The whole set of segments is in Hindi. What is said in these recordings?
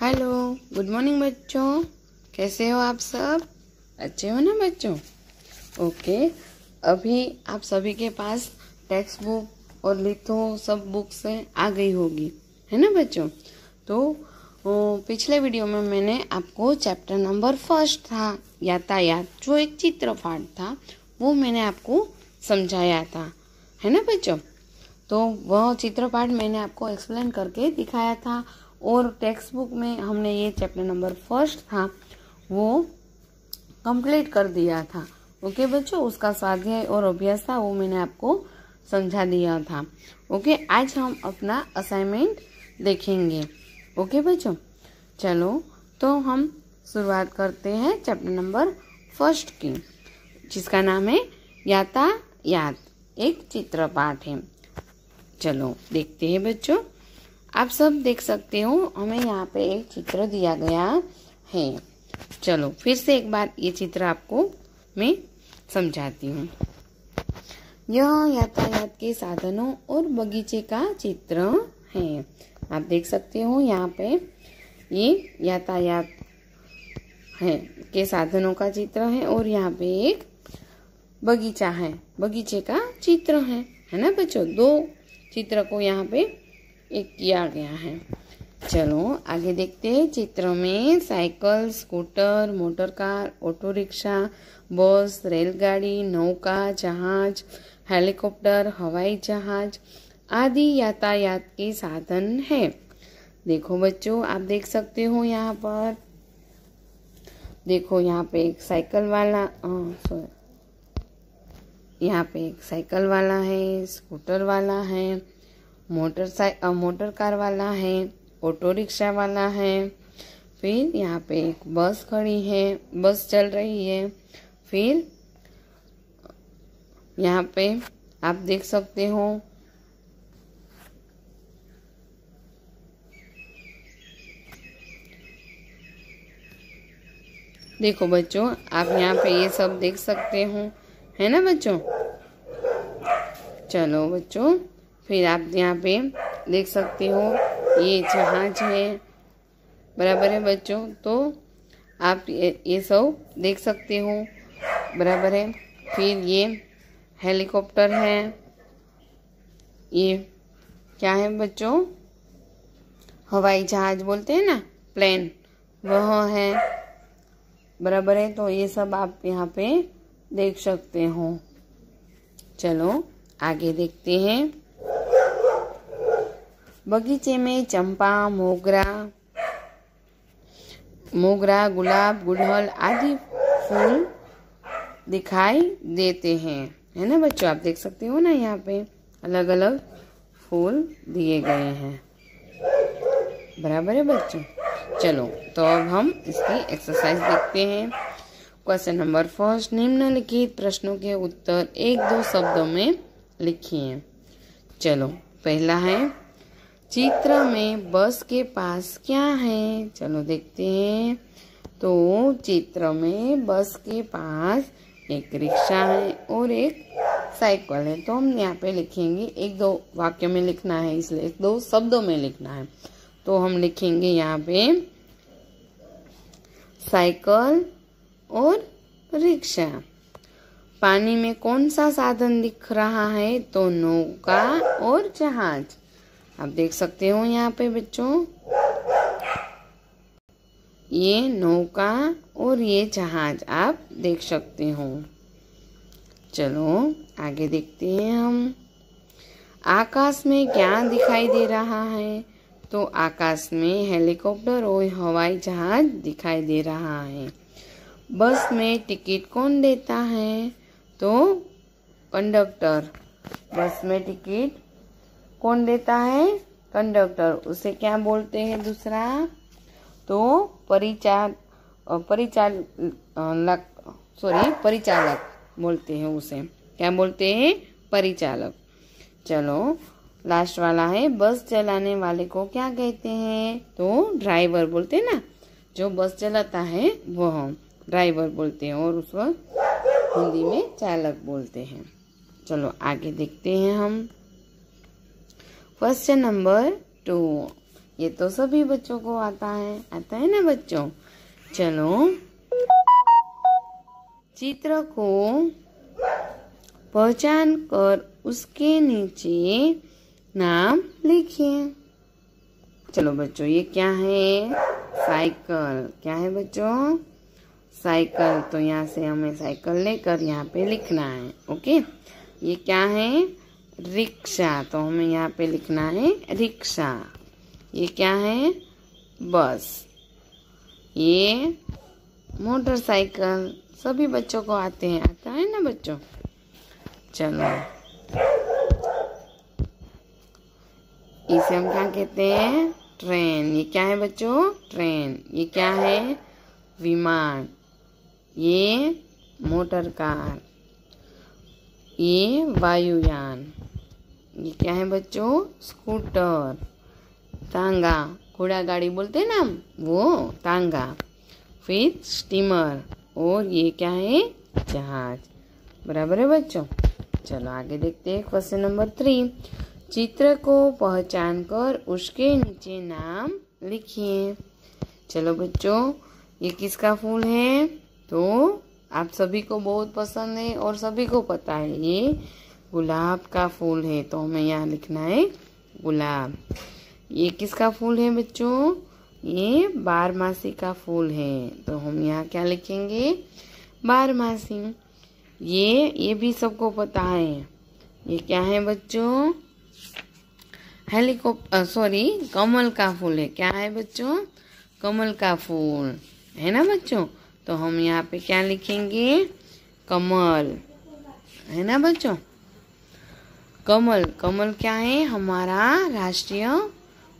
हेलो, गुड मॉर्निंग बच्चों। कैसे हो आप सब? अच्छे हो ना बच्चों? ओके। अभी आप सभी के पास टेक्स्ट बुक और लिथो सब बुक्स आ गई होगी, है ना बच्चों? तो पिछले वीडियो में मैंने आपको चैप्टर नंबर 1 था यातायात, जो एक चित्र पाठ था, वो मैंने आपको समझाया था, है ना बच्चों? तो वह चित्र पाठ मैंने आपको एक्सप्लेन करके दिखाया था और टेक्स्ट बुक में हमने ये चैप्टर नंबर 1 था वो कंप्लीट कर दिया था। ओके बच्चों, उसका स्वाध्याय और अभ्यास था वो मैंने आपको समझा दिया था। ओके, आज हम अपना असाइनमेंट देखेंगे। ओके बच्चों, चलो तो हम शुरुआत करते हैं चैप्टर नंबर 1 की, जिसका नाम है यातायात, एक चित्र पाठ है। चलो देखते हैं बच्चों। आप सब देख सकते हो, हमें यहाँ पे एक चित्र दिया गया है। चलो फिर से एक बार ये चित्र आपको मैं समझाती हूँ। यह यातायात के साधनों और बगीचे का चित्र है। आप देख सकते हो यहाँ पे ये यातायात है के साधनों का चित्र है और यहाँ पे एक बगीचा है, बगीचे का चित्र है ना बच्चों? दो चित्र को यहाँ पे एक किया गया है। चलो आगे देखते हैं। चित्र में cycle, scooter, motor car, auto rickshaw, बस, रेलगाड़ी, नौका, जहाज, हेलीकॉप्टर, हवाई जहाज आदि यातायात के साधन है। देखो बच्चों, आप देख सकते हो यहाँ पर, देखो यहाँ पे एक साइकिल वाला यहाँ पे एक साइकिल वाला है, स्कूटर वाला है, मोटर कार वाला है, ऑटो रिक्शा वाला है, फिर यहाँ पे एक बस खड़ी है, बस चल रही है। फिर यहाँ पे आप देख सकते हो देखो बच्चों, आप यहाँ पे ये सब देख सकते हो, है ना बच्चों? चलो बच्चों, फिर आप यहाँ पे देख सकते हो ये जहाज है, बराबर है बच्चों? तो आप ये सब देख सकते हो, बराबर है। फिर ये हेलीकॉप्टर है, ये क्या है बच्चों? हवाई जहाज बोलते हैं ना, प्लेन, वह है, बराबर है। तो ये सब आप यहाँ पे देख सकते हो। चलो आगे देखते हैं। बगीचे में चंपा, मोगरा, गुलाब, गुड़हल आदि फूल दिखाई देते हैं, है ना बच्चों? आप देख सकते हो ना, यहाँ पे अलग अलग फूल दिए गए हैं, बराबर है बच्चों? चलो तो अब हम इसकी एक्सरसाइज देखते हैं। क्वेश्चन नंबर 1, निम्नलिखित प्रश्नों के उत्तर 1-2 शब्दों में लिखिए। चलो पहला है, चित्र में बस के पास क्या है? चलो देखते हैं। तो चित्र में बस के पास एक रिक्शा है और एक साइकिल है। तो हम यहाँ पे लिखेंगे, 1-2 वाक्य में लिखना है, इसलिए 1-2 शब्दों में लिखना है। तो हम लिखेंगे यहाँ पे साइकिल और रिक्शा। पानी में कौन सा साधन दिख रहा है? तो नौका और जहाज। आप देख सकते हो यहाँ पे बच्चों, ये नौका और ये जहाज आप देख सकते हो। चलो आगे देखते हैं हम। आकाश में क्या दिखाई दे रहा है? तो आकाश में हेलीकॉप्टर और हवाई जहाज दिखाई दे रहा है। बस में टिकट कौन देता है? तो कंडक्टर। बस में टिकट कौन देता है? कंडक्टर। उसे क्या बोलते हैं दूसरा? तो परिचालक बोलते हैं उसे। क्या बोलते हैं? परिचालक। चलो लास्ट वाला है, बस चलाने वाले को क्या कहते हैं? तो ड्राइवर बोलते हैं ना, जो बस चलाता है वह ड्राइवर बोलते हैं और उसको हिंदी में चालक बोलते हैं। चलो आगे देखते हैं हम। क्वेश्चन नंबर 2, ये तो सभी बच्चों को आता है ना बच्चों। चलो चित्र को पहचान कर उसके नीचे नाम लिखिए। चलो बच्चों, ये क्या है? साइकिल। क्या है बच्चों? साइकिल। तो यहाँ से हमें साइकिल लेकर यहाँ पे लिखना है। ओके। ये क्या है? रिक्शा। तो हमें यहाँ पे लिखना है रिक्शा। ये क्या है? बस। ये मोटरसाइकिल। सभी बच्चों को आता है ना बच्चों। चलो, इसे हम क्या कहते हैं? ट्रेन। ये क्या है बच्चों? ट्रेन। ये क्या है? विमान। ये मोटर कार। ये वायुयान। ये क्या है बच्चों? स्कूटर। तांगा। घोड़ा गाड़ी बोलते हैं ना हम, वो तांगा। फिर स्टीमर। और ये क्या है? जहाज। बराबर है बच्चों। चलो आगे देखते हैं क्वेश्चन नंबर 3। चित्र को पहचान कर उसके नीचे नाम लिखिए। चलो बच्चों, ये किसका फूल है? तो आप सभी को बहुत पसंद है और सभी को पता है, ये गुलाब का फूल है। तो हमें यहाँ लिखना है गुलाब। ये किसका फूल है बच्चों? ये बारहमासी का फूल है। तो हम यहाँ क्या लिखेंगे? बारहमासी। ये भी सबको पता है। ये क्या है बच्चों? कमल का फूल है। क्या है बच्चों? कमल का फूल है ना बच्चों। तो हम यहाँ पे क्या लिखेंगे? कमल। है ना बच्चों। कमल। कमल क्या है? हमारा राष्ट्रीय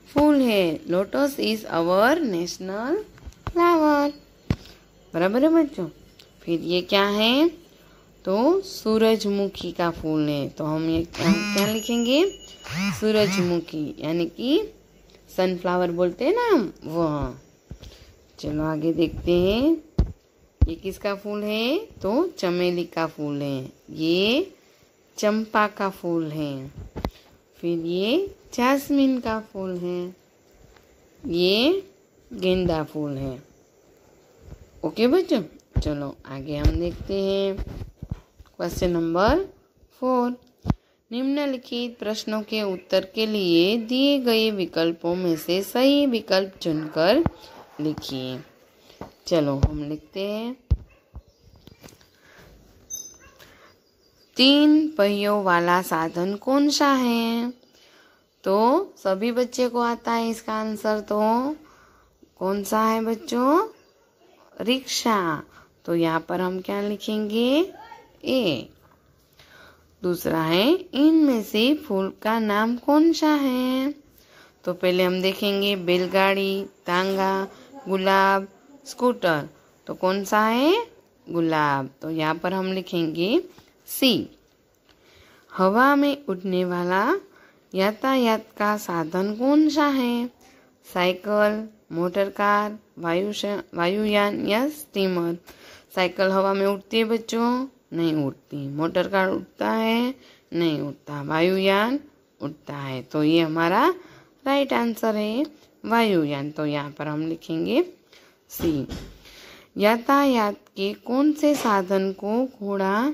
फूल है। Lotus is our national flower. बराबर है बच्चों। फिर ये क्या है? तो सूरजमुखी का फूल है। तो हम ये क्या लिखेंगे? सूरजमुखी, यानी कि सनफ्लावर बोलते हैं ना हम, वह। चलो आगे देखते हैं। ये किसका फूल है? तो चमेली का फूल है। ये चंपा का फूल है। फिर ये जैस्मिन का फूल है। ये गेंदा फूल है। ओके बच्चों। चलो आगे हम देखते हैं क्वेश्चन नंबर 4। निम्नलिखित प्रश्नों के उत्तर के लिए दिए गए विकल्पों में से सही विकल्प चुनकर लिखिए। चलो हम लिखते हैं। 3 पहियों वाला साधन कौन सा है? तो सभी बच्चे को आता है इसका आंसर। तो कौन सा है बच्चों? रिक्शा। तो यहाँ पर हम क्या लिखेंगे? ए। दूसरा है, इनमें से फूल का नाम कौन सा है? तो पहले हम देखेंगे बैलगाड़ी, तांगा, गुलाब, स्कूटर। तो कौन सा है? गुलाब। तो यहाँ पर हम लिखेंगे सी। हवा में उड़ने वाला यातायात का साधन कौन सा है? साइकिल, मोटर कार, वायुयान या स्टीमर। साइकिल हवा में उड़ती है बच्चों? नहीं उड़ती। मोटर कार उड़ता है? नहीं उड़ता। वायुयान उड़ता है। तो ये हमारा राइट आंसर है, वायुयान। तो यहाँ पर हम लिखेंगे सी। यातायात के कौन से साधन को घोड़ा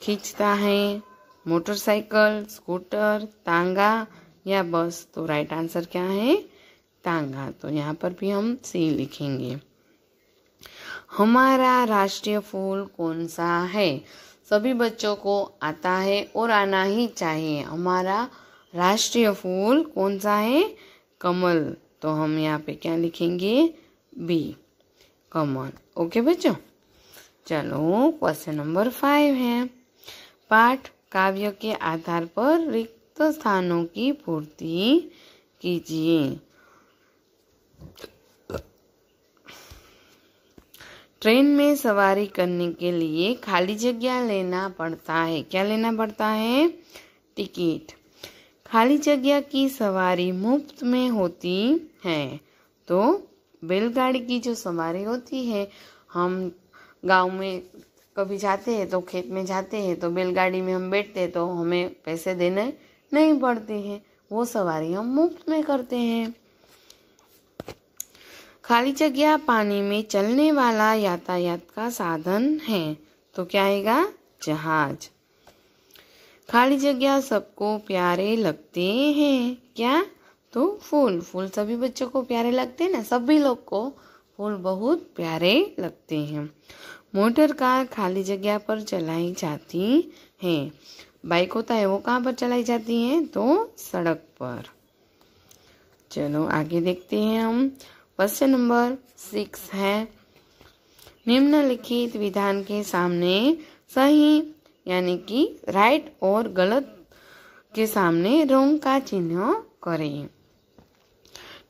खींचता है? मोटरसाइकिल, स्कूटर, तांगा या बस। तो राइट आंसर क्या है? तांगा। तो यहाँ पर भी हम सी लिखेंगे। हमारा राष्ट्रीय फूल कौन सा है? सभी बच्चों को आता है और आना ही चाहिए। हमारा राष्ट्रीय फूल कौन सा है? कमल। तो हम यहाँ पे क्या लिखेंगे? बी, कमल। ओके बच्चों। चलो क्वेश्चन नंबर 5 है। पाठ काव्य के आधार पर रिक्त स्थानों की पूर्ति कीजिए। ट्रेन में सवारी करने के लिए खाली जगह लेना पड़ता है। क्या लेना पड़ता है? टिकट। खाली जगह की सवारी मुफ्त में होती है। तो बैलगाड़ी की जो सवारी होती है, हम गांव में कभी जाते हैं तो खेत में जाते हैं तो बैलगाड़ी में हम बैठते हैं तो हमें पैसे देने नहीं पड़ते हैं। वो सवारी हम मुफ्त में करते हैं। खाली जगह पानी में चलने वाला यातायात का साधन है। तो क्या आएगा? जहाज। खाली जगह सबको प्यारे लगते हैं। क्या? तो फूल। फूल सभी बच्चों को प्यारे लगते हैं ना, सभी लोग को फूल बहुत प्यारे लगते हैं। मोटर कार खाली जगह पर चलाई जाती है। बाइक होता है वो कहाँ पर चलाई जाती है? तो सड़क पर। चलो आगे देखते हैं हम। क्वेश्चन नंबर 6 है, निम्नलिखित विधान के सामने सही यानी कि राइट और गलत के सामने रॉन्ग का चिन्ह करें।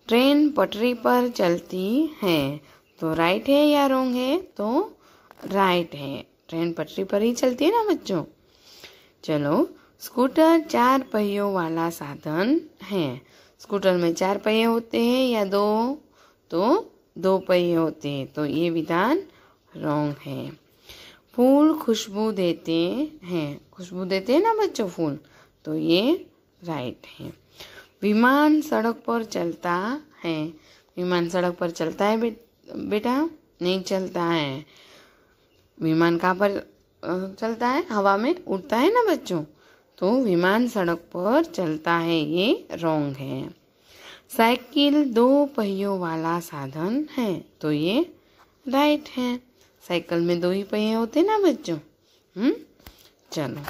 ट्रेन पटरी पर चलती है। तो राइट है या रॉन्ग है? तो राइट है, ट्रेन पटरी पर ही चलती है ना बच्चों। चलो, स्कूटर 4 पहियों वाला साधन है। स्कूटर में 4 पहिए होते हैं या 2? तो 2 पहिए होते हैं, तो ये विधान रॉन्ग है। फूल खुशबू देते हैं। खुशबू देते हैं ना बच्चों फूल, तो ये राइट है। विमान सड़क पर चलता है। विमान सड़क पर चलता है बेटा? नहीं चलता है। विमान कहाँ पर चलता है? हवा में उड़ता है ना बच्चों, तो विमान सड़क पर चलता है, ये रॉन्ग है। साइकिल 2 पहियों वाला साधन है। तो ये राइट है, साइकिल में 2 ही पहिए होते ना बच्चों। चलो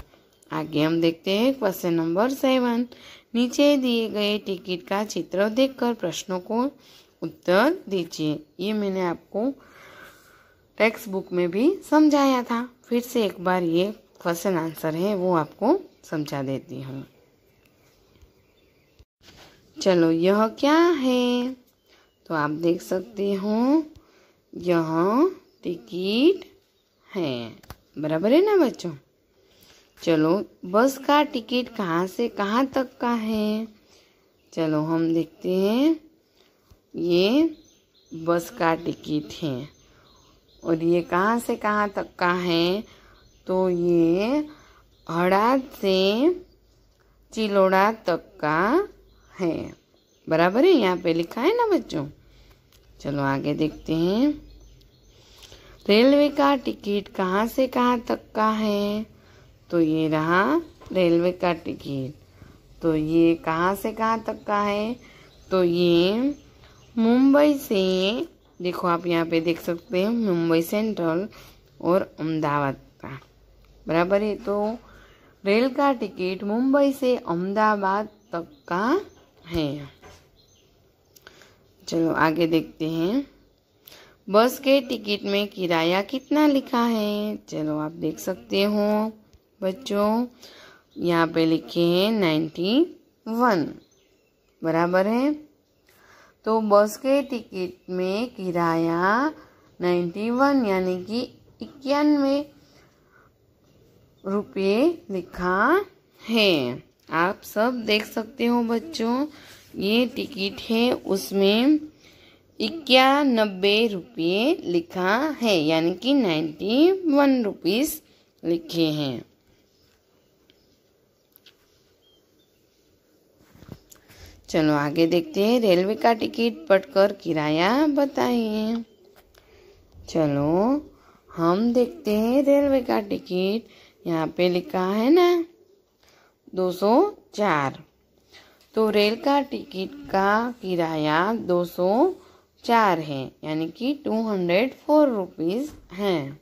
आगे हम देखते हैं क्वेश्चन नंबर 7। नीचे दिए गए टिकट का चित्र देखकर प्रश्नों को उत्तर दीजिए। ये मैंने आपको टेक्स्ट बुक में भी समझाया था। फिर से एक बार ये क्वेश्चन आंसर है वो आपको समझा देती हूँ। चलो, यह क्या है? तो आप देख सकते हो, यह टिकट है। बराबर है ना बच्चों। चलो, बस का टिकट कहाँ से कहाँ तक का है? चलो हम देखते हैं। ये बस का टिकट है और ये कहाँ से कहाँ तक का है? तो ये हड़ाद से चिलोड़ा तक का है। बराबर है, यहाँ पे लिखा है ना बच्चों। चलो आगे देखते हैं। रेलवे का टिकट कहाँ से कहाँ तक का है? तो ये रहा रेलवे का टिकट। तो ये कहाँ से कहाँ तक का है? तो ये मुंबई से, देखो आप यहाँ पे देख सकते हैं, मुंबई सेंट्रल और अहमदाबाद का। बराबर है, तो रेल का टिकट मुंबई से अहमदाबाद तक का है। चलो आगे देखते हैं। बस के टिकट में किराया कितना लिखा है? चलो आप देख सकते हो बच्चों, यहाँ पे लिखे हैं 91। बराबर है, तो बस के टिकट में किराया 91 यानी कि 91 रुपये लिखा है। आप सब देख सकते हो बच्चों, ये टिकट है उसमें 91 रुपये लिखा है, यानी कि 91 रुपीस लिखे हैं। चलो आगे देखते हैं। रेलवे का टिकट पढ़कर किराया बताइए। चलो हम देखते हैं रेलवे का टिकट। यहाँ पे लिखा है ना 204। तो रेल का टिकट का किराया 204 है, यानी कि 204 रुपीज है।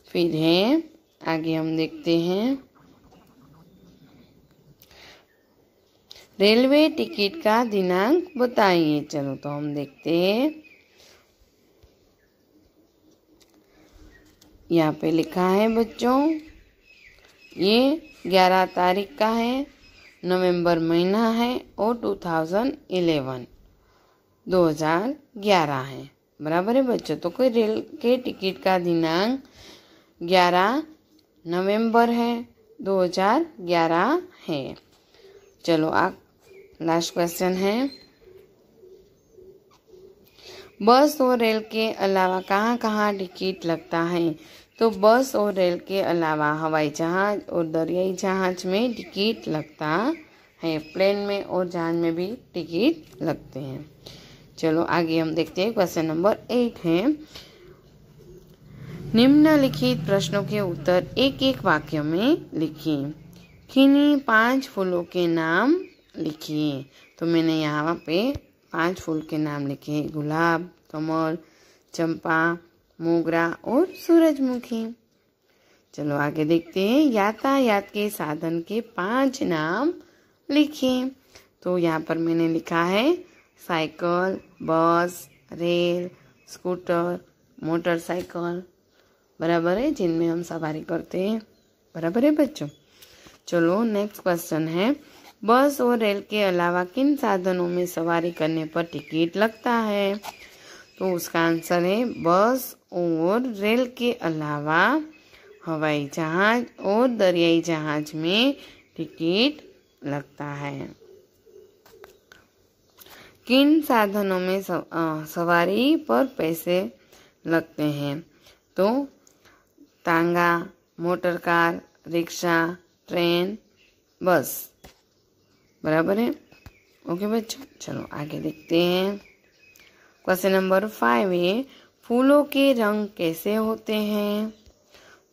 फिर है आगे हम देखते हैं। रेलवे टिकट का दिनांक बताइए। चलो तो हम देखते हैं। यहाँ पे लिखा है बच्चों, ये 11 तारीख का है, नवंबर महीना है और 2011 है। बराबर है बच्चों। तो कोई रेल के टिकट का दिनांक 11 नवंबर है, 2011 है। चलो लास्ट क्वेश्चन है। बस और रेल के अलावा कहाँ कहाँ टिकट लगता है? तो बस और रेल के अलावा हवाई जहाज और दरियाई जहाज में टिकट लगता है। प्लेन में और जहाज में भी टिकट लगते हैं। चलो आगे हम देखते हैं। क्वेश्चन नंबर 8 है, निम्नलिखित प्रश्नों के उत्तर एक एक वाक्य में लिखिए। किन्हीं 5 फूलों के नाम लिखिए। तो मैंने यहाँ पे 5 फूल के नाम लिखे हैं, गुलाब, कमल, चंपा, मोगरा और सूरजमुखी। चलो आगे देखते हैं। यातायात के साधन के 5 नाम लिखिए। तो यहाँ पर मैंने लिखा है साइकिल, बस, रेल, स्कूटर, मोटरसाइकिल, बराबर है, जिनमें हम सवारी करते हैं। बराबर है बच्चों। चलो नेक्स्ट क्वेश्चन है, बस और रेल के अलावा किन साधनों में सवारी करने पर टिकट लगता है? तो उसका आंसर है बस और रेल के अलावा हवाई जहाज और दरियाई जहाज में टिकट लगता है। किन साधनों में सवारी पर पैसे लगते हैं? तो तांगा, मोटर कार, रिक्शा, ट्रेन, बस। बराबर है। ओके बच्चों, चलो आगे देखते हैं। क्वेश्चन नंबर 5 है, फूलों के रंग कैसे होते हैं?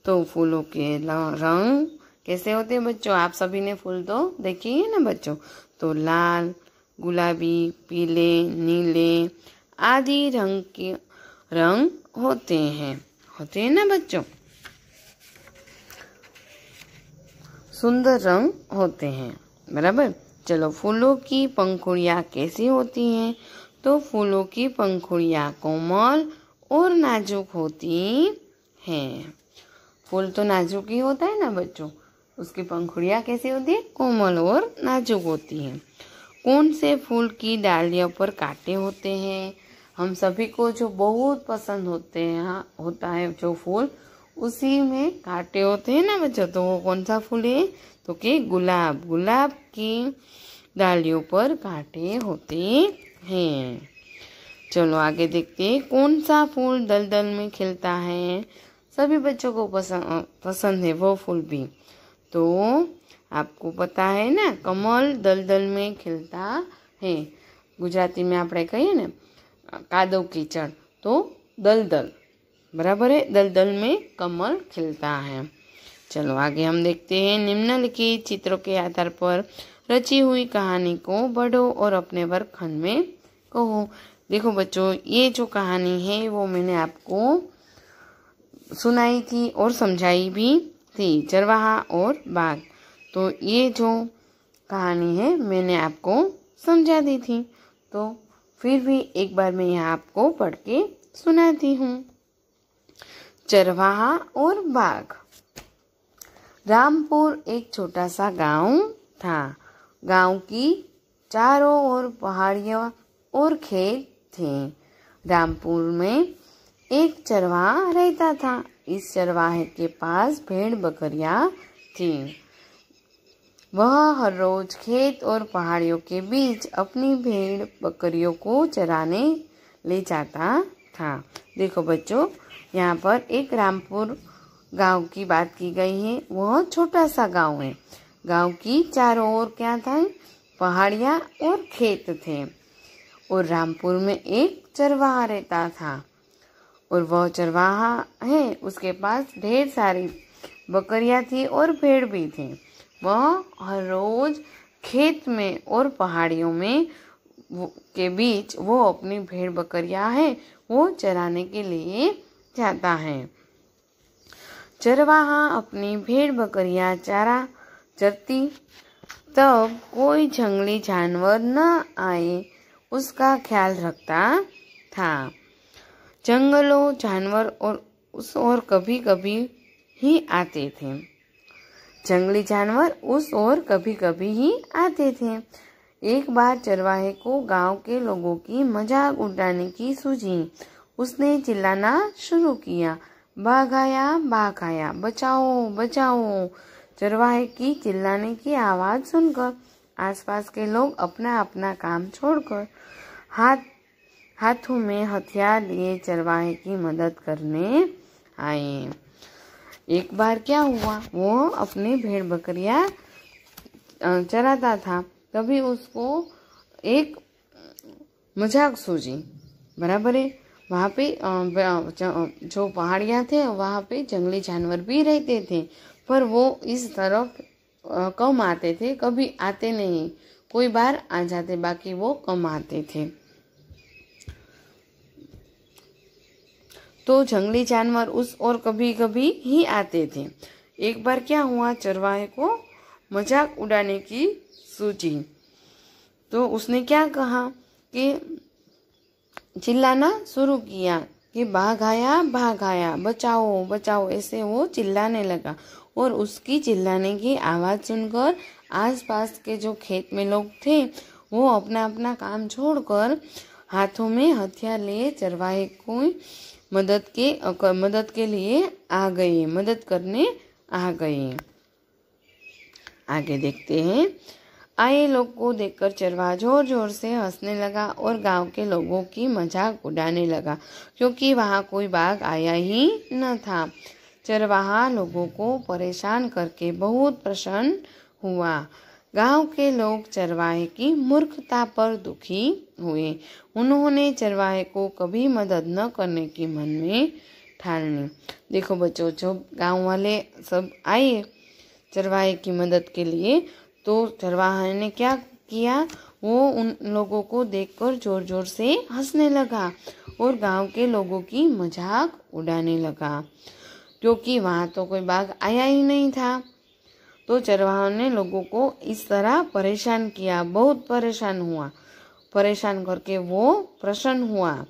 तो फूलों के रंग कैसे होते हैं बच्चों? आप सभी ने फूल तो देखे ही ना बच्चों। तो लाल, गुलाबी, पीले, नीले आदि रंग के रंग होते हैं ना बच्चों। सुंदर रंग होते हैं। बराबर। चलो फूलों की पंखुड़ियाँ कैसी होती हैं? तो फूलों की पंखुड़ियाँ कोमल और नाजुक होती हैं। फूल तो नाजुक ही होता है ना बच्चों, उसकी पंखुड़ियाँ कैसी होती है? कोमल और नाजुक होती हैं। कौन से फूल की डालियों पर कांटे होते हैं? हम सभी को जो बहुत पसंद होता है जो फूल, उसी में कांटे होते हैं ना बच्चों। तो वो कौन सा फूल है? तो कि गुलाब की डालियों पर कांटे होते हैं। चलो आगे देखते हैं। कौन सा फूल दलदल में खिलता है? सभी बच्चों को पसंद है वो फूल भी। तो आपको पता है ना, कमल दलदल में खिलता है। गुजराती में આપણે કહીએ ને કાદવ कीचड़, तो दलदल। बराबर है, दलदल में कमल खिलता है। चलो आगे हम देखते हैं। निम्नलिखित चित्रों के आधार पर रची हुई कहानी को पढ़ो और अपने वर्गखंड में कहो। देखो बच्चों, ये जो कहानी है वो मैंने आपको सुनाई थी और समझाई भी थी, चरवाहा और बाघ। तो ये जो कहानी है मैंने आपको समझा दी थी, तो फिर भी एक बार मैं यहाँ आपको पढ़ के सुनाती हूँ। चरवाहा और बाघ। रामपुर एक छोटा सा गांव था। गांव की चारों ओर पहाड़ियाँ और खेत थे। रामपुर में एक चरवाहा रहता था। इस चरवाहे के पास भेड़ बकरियां थी। वह हर रोज खेत और पहाड़ियों के बीच अपनी भेड़ बकरियों को चराने ले जाता था। देखो बच्चों, यहाँ पर एक रामपुर गांव की बात की गई है। वह छोटा सा गांव है। गांव की चारों ओर क्या था? पहाड़ियाँ और खेत थे। और रामपुर में एक चरवाहा रहता था। और वह चरवाहा है, उसके पास ढेर सारी बकरियां थी और भेड़ भी थी। वह हर रोज खेत में और पहाड़ियों में के बीच वो अपनी भेड़ बकरियां हैं वो चराने के लिए जाता है। चरवाहा अपनी भेड़ बकरियां चारा चरती, तब कोई जंगली जानवर न आए उसका ख्याल रखता था। जंगलों जानवर और कभी कभी ही आते थे। जंगली जानवर उस ओर कभी कभी ही आते थे। एक बार चरवाहे को गांव के लोगों की मजाक उड़ाने की सूझी। उसने चिल्लाना शुरू किया, बाघ आया, बचाओ बचाओ। चरवाहे की चिल्लाने की आवाज सुनकर आसपास के लोग अपना अपना काम छोड़कर हाथों में हथियार लिए चरवाहे की मदद करने आए। एक बार क्या हुआ, वो अपने भेड़ बकरियां चराता था। तभी उसको एक मजाक सूझी। बराबर है। वहाँ पे जो पहाड़ियाँ थे वहाँ पे जंगली जानवर भी रहते थे, पर वो इस तरफ कम आते थे, कभी आते नहीं, कोई बार आ जाते, बाकी वो कम आते थे। तो जंगली जानवर उस और कभी कभी ही आते थे। एक बार क्या हुआ, चरवाहे को मजाक उड़ाने की सूझी। तो उसने क्या कहा कि चिल्लाना शुरू किया कि भाग आया, बचाओ बचाओ, ऐसे वो चिल्लाने लगा। और उसकी चिल्लाने की आवाज़ सुनकर आसपास के जो खेत में लोग थे वो अपना अपना काम छोड़कर हाथों में हथियार लिए चरवाहे को मदद के लिए आ गए, मदद करने आ गए। आगे देखते हैं। आए लोग को देखकर चरवाहा जोर जोर से हंसने लगा और गांव के लोगों की मजाक उड़ाने लगा, क्योंकि वहां कोई बाघ आया ही न था। चरवाहा लोगों को परेशान करके बहुत प्रसन्न हुआ। गांव के लोग चरवाहे की मूर्खता पर दुखी हुए। उन्होंने चरवाहे को कभी मदद न करने की मन में ठान ली। देखो बच्चों, जब गांव वाले सब आए चरवाहे की मदद के लिए, तो चरवाहा ने क्या किया, वो उन लोगों को देखकर जोर जोर से हंसने लगा और गांव के लोगों की मजाक उड़ाने लगा, क्योंकि वहां तो कोई बाघ आया ही नहीं था। तो चरवाहा ने लोगों को इस तरह परेशान किया, बहुत परेशान हुआ। परेशान करके वो प्रसन्न हुआ,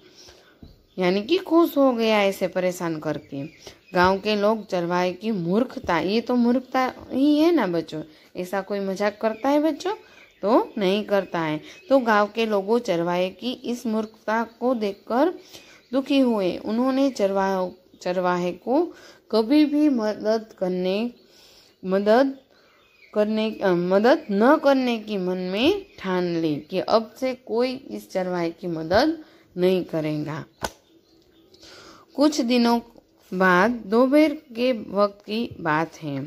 यानी कि खुश हो गया ऐसे परेशान करके। गांव के लोग चरवाहे की मूर्खता, ये तो मूर्खता ही है ना बच्चों, ऐसा कोई मजाक करता है बच्चों? तो नहीं करता है। तो गांव के लोगों चरवाहे की इस मूर्खता को देखकर दुखी हुए। उन्होंने चरवाहे को कभी भी मदद न करने की मन में ठान ली कि अब से कोई इस चरवाहे की मदद नहीं करेगा। कुछ दिनों बाद दोपहर के वक्त की बात है।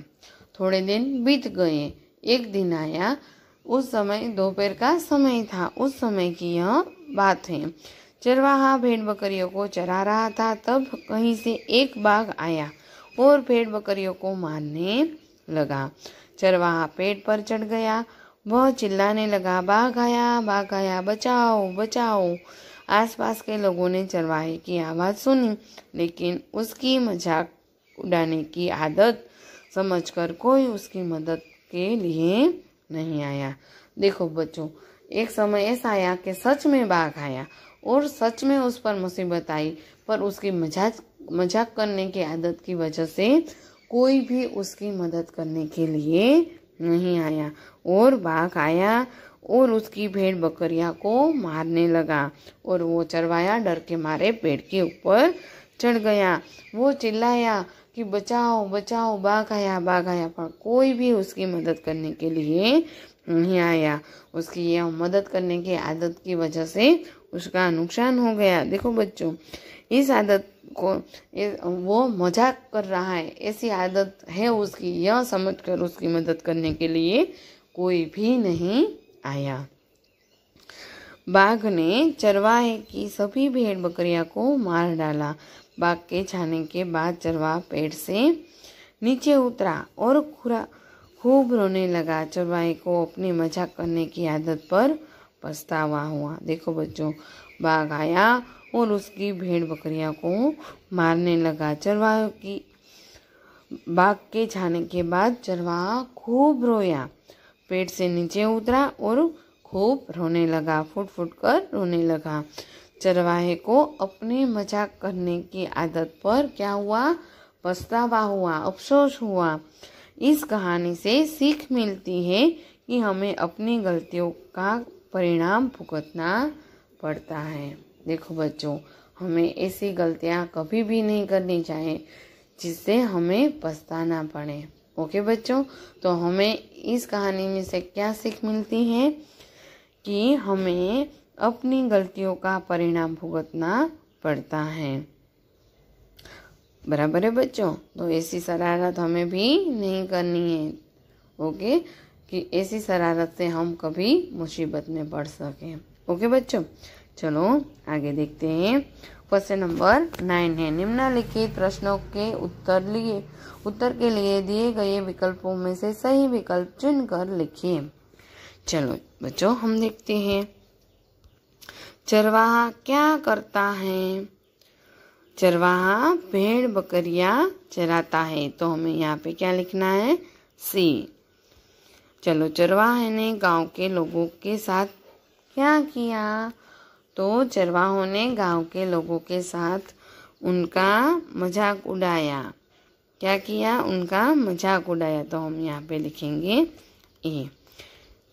थोड़े दिन बीत गए। एक दिन आया, उस समय दोपहर का समय था। उस समय की यह बात है। चरवाहा भेड़ बकरियों को चरा रहा था, तब कहीं से एक बाघ आया और भेड़ बकरियों को मारने लगा। चरवाहा पेड़ पर चढ़ गया। वह चिल्लाने लगा, बाघ आया, बचाओ बचाओ। आसपास के लोगों ने चरवाहे की आवाज़ सुनी, लेकिन उसकी मजाक उड़ाने की आदत समझकर कोई उसकी मदद के लिए नहीं आया। देखो बच्चों, एक समय ऐसा आया कि सच में बाघ आया और सच में उस पर मुसीबत आई, पर उसकी मजाक करने की आदत की वजह से कोई भी उसकी मदद करने के लिए नहीं आया। और बाघ आया और उसकी भेड़ बकरियां को मारने लगा और वो चरवाया डर के मारे पेड़ के ऊपर चढ़ गया। वो चिल्लाया कि बचाओ बचाओ, बाघ आया, पर कोई भी उसकी मदद करने के लिए नहीं आया। उसकी यह मदद करने की आदत की वजह से उसका नुकसान हो गया। देखो बच्चों, इस आदत को वो मजाक कर रहा है, ऐसी आदत है उसकी, यह समझकर उसकी मदद करने के लिए कोई भी नहीं आया। बाघ ने चरवाहे की सभी भेड़ बकरियां को मार डाला। बाघ के जाने के बाद चरवाहा पेड़ से नीचे उतरा और खूब रोने लगा। चरवाहे को अपनी मजाक करने की आदत पर पछतावा हुआ। देखो बच्चों, बाघ आया और उसकी भेड़ बकरियां को मारने लगा। बाघ के जाने के बाद चरवाहा खूब रोया, पेड़ से नीचे उतरा और खूब रोने लगा, फुट फुट कर रोने लगा। चरवाहे को अपने मजाक करने की आदत पर क्या हुआ? पछतावा हुआ, अफसोस हुआ। इस कहानी से सीख मिलती है कि हमें अपनी गलतियों का परिणाम भुगतना पड़ता है। देखो बच्चों, हमें ऐसी गलतियां कभी भी नहीं करनी चाहिए जिससे हमें पछताना पड़े। ओके बच्चों, तो हमें इस कहानी में से क्या सीख मिलती है कि हमें अपनी गलतियों का परिणाम भुगतना पड़ता है। बराबर है बच्चों? तो ऐसी शरारत हमें भी नहीं करनी है। ओके, कि ऐसी शरारत से हम कभी मुसीबत में पड़ सकें। ओके बच्चों, चलो आगे देखते हैं। क्वेश्चन नंबर 9 है, निम्नलिखित प्रश्नों के उत्तर के लिए दिए गए विकल्पों में से सही विकल्प चुनकर लिखिए। चलो बच्चों हम देखते हैं। चरवाहा क्या करता है? चरवाहा भेड़ बकरियां चराता है, तो हमें यहाँ पे क्या लिखना है? सी। चलो चरवाहे ने गांव के लोगों के साथ क्या किया? तो चरवाहों ने गांव के लोगों के साथ उनका मजाक उड़ाया। क्या किया? उनका मजाक उड़ाया, तो हम यहाँ पे लिखेंगे ए।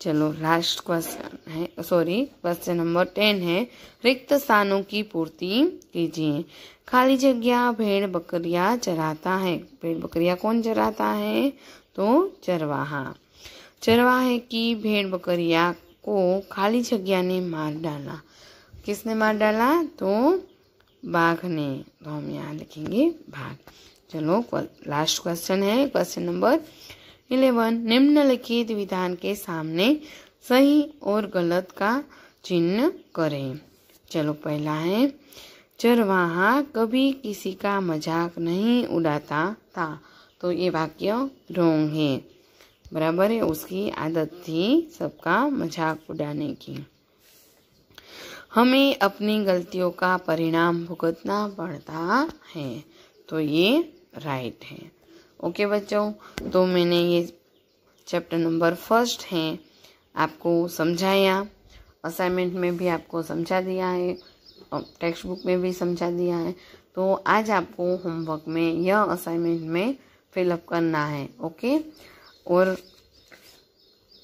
चलो लास्ट क्वेश्चन है, क्वेश्चन नंबर 10 है, रिक्त स्थानों की पूर्ति कीजिए। खाली जगह भेड़ बकरियां चराता है। भेड़ बकरियां कौन चराता है? तो चरवाहा। चरवाहे की भेड़ बकरियां को खाली जगह ने मार डाला। किसने मार डाला? तो बाघ ने, तो हम यहाँ लिखेंगे बाघ। चलो लास्ट क्वेश्चन है, क्वेश्चन नंबर 11, निम्नलिखित विधान के सामने सही और गलत का चिन्ह करें। चलो पहला है, चरवाहा कभी किसी का मजाक नहीं उड़ाता था, तो ये वाक्य रॉन्ग है। बराबर है, उसकी आदत थी सबका मजाक उड़ाने की। हमें अपनी गलतियों का परिणाम भुगतना पड़ता है, तो ये राइट है। ओके बच्चों, तो मैंने ये चैप्टर नंबर 1 है आपको समझाया, असाइनमेंट में भी आपको समझा दिया है, टेक्स्ट बुक में भी समझा दिया है। तो आज आपको होमवर्क में यह असाइनमेंट में फिलअप करना है। ओके, और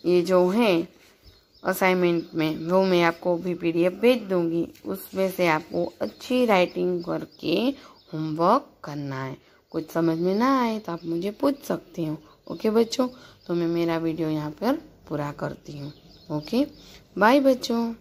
ये जो है असाइनमेंट में वो मैं आपको भी PDF भेज दूंगी, उसमें से आपको अच्छी राइटिंग करके होमवर्क करना है। कुछ समझ में ना आए तो आप मुझे पूछ सकते हो। ओके बच्चों, तो मैं मेरा वीडियो यहाँ पर पूरा करती हूँ। ओके, बाय बच्चों।